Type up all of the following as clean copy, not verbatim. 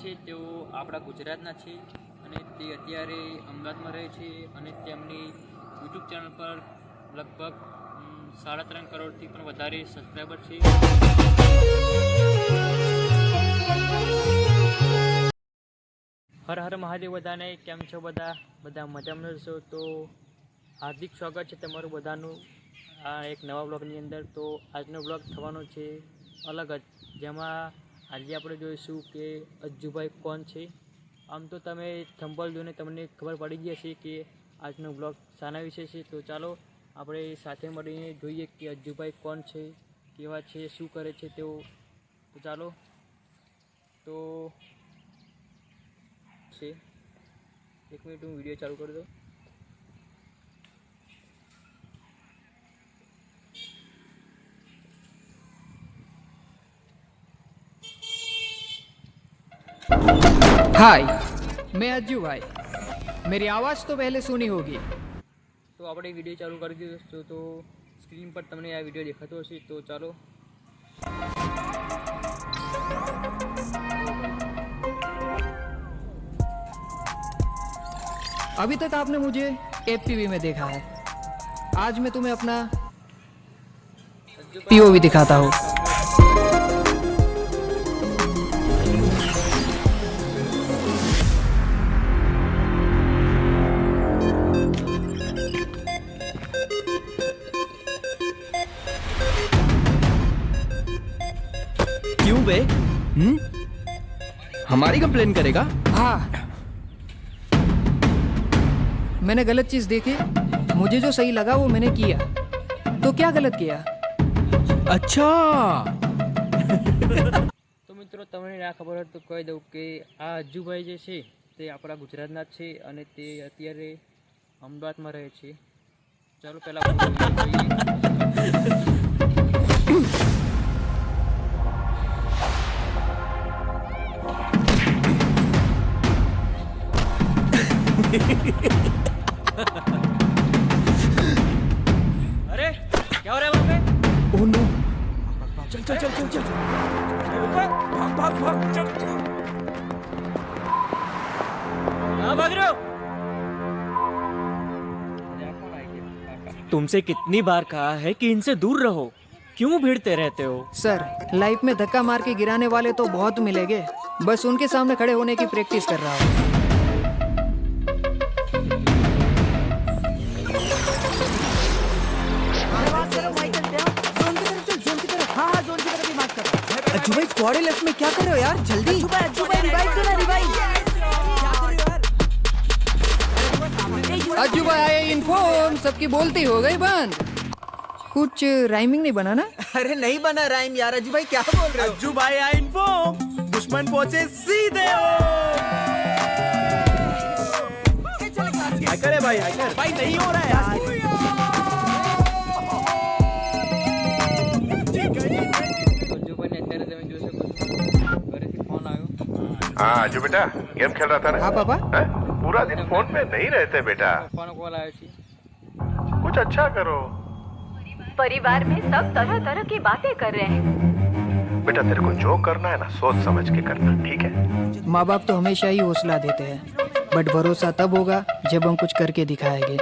છે તેઓ આપણા ગુજરાતના છે અને તે અત્યારે અમદાવાદમાં રહે છે અને તેમની યુટ્યુબ ચેનલ પર લગભગ 3.5 કરોડથી પણ વધારે સબસ્ક્રાઈબર છે. હર હર મહાદેવ બધાને. કેમ છો બધા મજામાં છો? તો હાર્દિક સ્વાગત છે તમારું બધાનું આ એક નવા બ્લોગની અંદર. તો આજનો બ્લોગ થવાનો છે અલગ જ, જેમાં આજે આપણે જોઈશું કે અજ્જુભાઈ કોણ છે. આમ તો તમે થંબનેલ જોઈને તમને ખબર પડી ગઈ હશે કે આજનો બ્લોગ શાના વિશે છે. તો ચાલો આપણે સાથે મળીને જોઈએ કે અજ્જુભાઈ કોણ છે, કેવા છે, શું કરે છે તેઓ. તો ચાલો. તો છે 1 મિનિટ, હું વિડીયો ચાલુ કરી દઉં. हाय, मैं अज्जू भाई. मेरी आवाज़ तो पहले सुनी होगी. તો આપણે વિડીયો ચાલુ કરી દીધો. તો સ્ક્રીન પર તમને આ વિડીયો દેખાતો હશે. તો ચાલો. अभी तक आपने मुझे एपीवी में देखा है. आज मैं तुम्हें अपना पीओवी दिखाता हूँ. क्यों बे? हमारी कंप्लेन करेगा? हाँ, मैंने गलत चीज़ देखी, मुझे जो सही लगा वो मैंने किया. तो क्या गलत किया? अच्छा. તો મિત્રો તમને ના ખબર હોય તો કહી દઉં કે આ અજ્જુભાઈ જે છે તે આપણા ગુજરાતના જ છે અને તે અત્યારે અમદાવાદમાં રહે છે. ચાલો પહેલાં अरे क्या हो रहा है वहाँ पे? Oh no. चल चल चल चल चल. भाग भाग भाग चल. कहाँ भाग रहे हो? तुमसे कितनी बार कहा है कि इनसे दूर रहो, क्यों भिड़ते रहते हो? सर, लाइफ में धक्का मार के गिराने वाले तो बहुत मिलेंगे. बस उनके सामने खड़े होने की प्रैक्टिस कर रहा हूँ. अज्जू भाई फॉरे लेफ्ट में क्या कर रहे हो यार? जल्दी. अज्जू भाई आए इन्फॉर्म. सबकी बोलती हो गई बंद. कुछ राइमिंग नहीं बना ना? अरे नहीं बना राइम यार. अज्जू भाई क्या बोल रहे हो? अज्जू भाई आए इन्फॉर्म. दुश्मन पहुंचे सीधे. हैकर है भाई, हैकर. भाई नहीं हो रहा है यार. અજ્જુભાઈને અત્યારે તમે જોઈ શકો છો ઘરેથી ફોન આવ્યો. हाँ अजू बेटा गेम खेल रहा था ना? हाँ पापा. हैं? पूरा दिन फोन पे नहीं रहते बेटा, પપ્પાનો કોલ આવ્યો છે. कुछ अच्छा करो परिवार में सब तरह तरह की बातें कर रहे हैं. बेटा. तेरे को जो करना है ना सोच समझ के करना, ठीक है? माँ बाप तो हमेशा ही हौसला देते हैं, बट भरोसा तब होगा जब हम कुछ करके दिखाएंगे.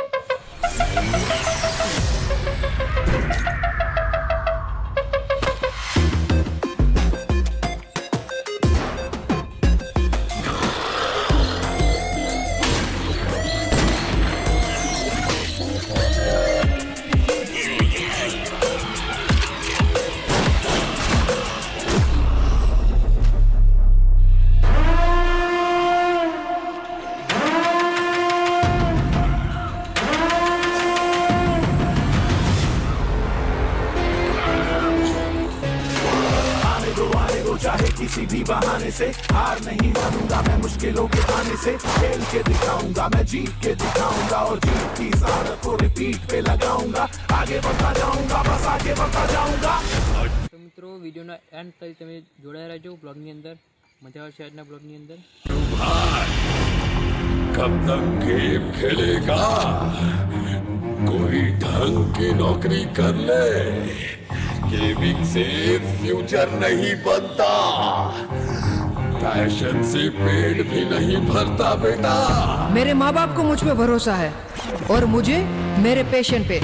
चाहे किसी भी बहाने से हार नहीं मानूंगा मैं, मुश्किलों के आने से खेल के दिखाऊंगा मैं, जीत के दिखाऊंगा और जीत की सहारत को रिपीट पे लगाऊंगा. आगे बढ़ता जाऊंगा, बस आगे बढ़ता जाऊंगा. તો મિત્રો વિડીયોના એન્ડ તરી તમે જોડાયા રહેજો બ્લોગની અંદર. મજા આવશે આજના બ્લોગની અંદર. कब तक गेम खेलेगा? कोई ढंग की नौकरी कर ले. गेमिंग से फ्यूचर नहीं बनता, पैशन से पेट भी नहीं भरता बेटा। मेरे माँ बाप को मुझ पे भरोसा है और मुझे मेरे पेशेंट पे।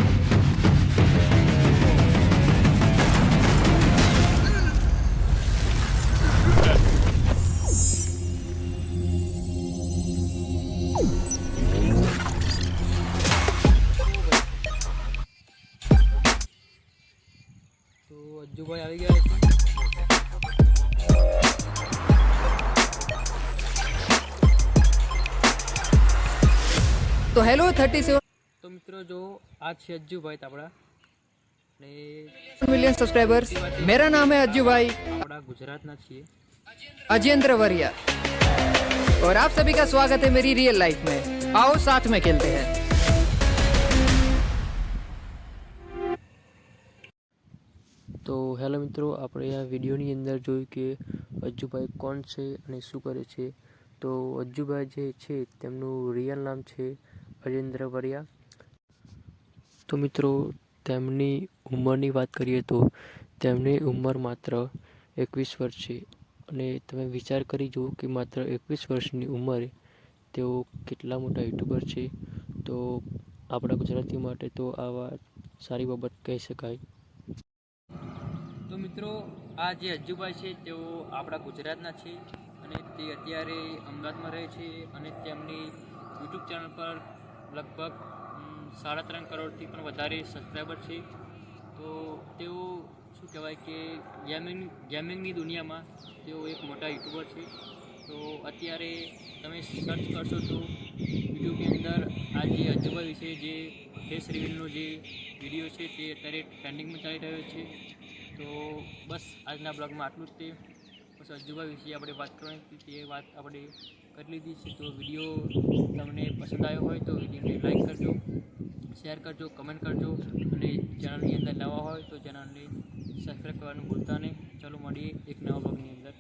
તો અજ્જુભાઈ આવી ગયા છે. तो हेलो 37 તો મિત્રો જો આ છે અજ્જુભાઈ આપણા ને मिलियन सब्सक्राइबर्स। मेरा नाम है अज्जू भाई આપણા ગુજરાતના છીએ. अजेंद्र वरिया और आप सभी का स्वागत है मेरी रियल लाइफ में। आओ साथ में खेलते हैं। તો હેલો મિત્રો, આપણે આ વિડીયોની અંદર જોયું કે અજ્જુભાઈ કોણ છે અને શું કરે છે. તો અજ્જુભાઈ જે છે તેમનું રિયલ નામ છે અજેન્દ્ર વરિયા. તો મિત્રો તેમની ઉંમરની વાત કરીએ તો તેમની ઉંમર માત્ર 21 વર્ષ છે. અને તમે વિચાર કરી જુઓ કે માત્ર 21 વર્ષની ઉંમરે તેઓ કેટલા મોટા યુટ્યુબર છે. તો આપણા ગુજરાતી માટે તો આવા સારી બાબત કહી શકાય. તો મિત્રો આ જે અજ્જુભાઈ છે તેઓ આપણા ગુજરાતના છે અને તે અત્યારે અમદાવાદમાં રહે છે અને તેમની યુટ્યુબ ચેનલ પર લગભગ 3.5 કરોડથી પણ વધારે સબસ્ક્રાઈબર છે. તો તેઓ શું કહેવાય કે ગેમિંગની દુનિયામાં તેઓ એક મોટા યુટ્યુબર છે. તો અત્યારે તમે સર્ચ કરશો તો યુટ્યુબની અંદર આ જે અજ્જુભાઈ વિશે જે ફેસ રિવીલનો જે વિડીયો છે તે અત્યારે ટ્રેન્ડિંગમાં ચાલી રહ્યો છે. તો બસ આજના બ્લોગમાં આટલું જ તે. બસ અજ્જુભાઈ વિશે આપણે વાત કરવાની હતી તે વાત આપણે કરી લીધી છે. તો વિડીયો તમને પસંદ આવ્યો હોય તો વિડીયોને લાઈક કરજો, શેર કરજો, કમેન્ટ કરજો અને ચેનલની અંદર નવા હોય તો ચેનલને સબસ્ક્રાઈબ કરવાનું ભૂલતા નહીં. ચાલો મળીએ એક નવા બ્લોગની અંદર.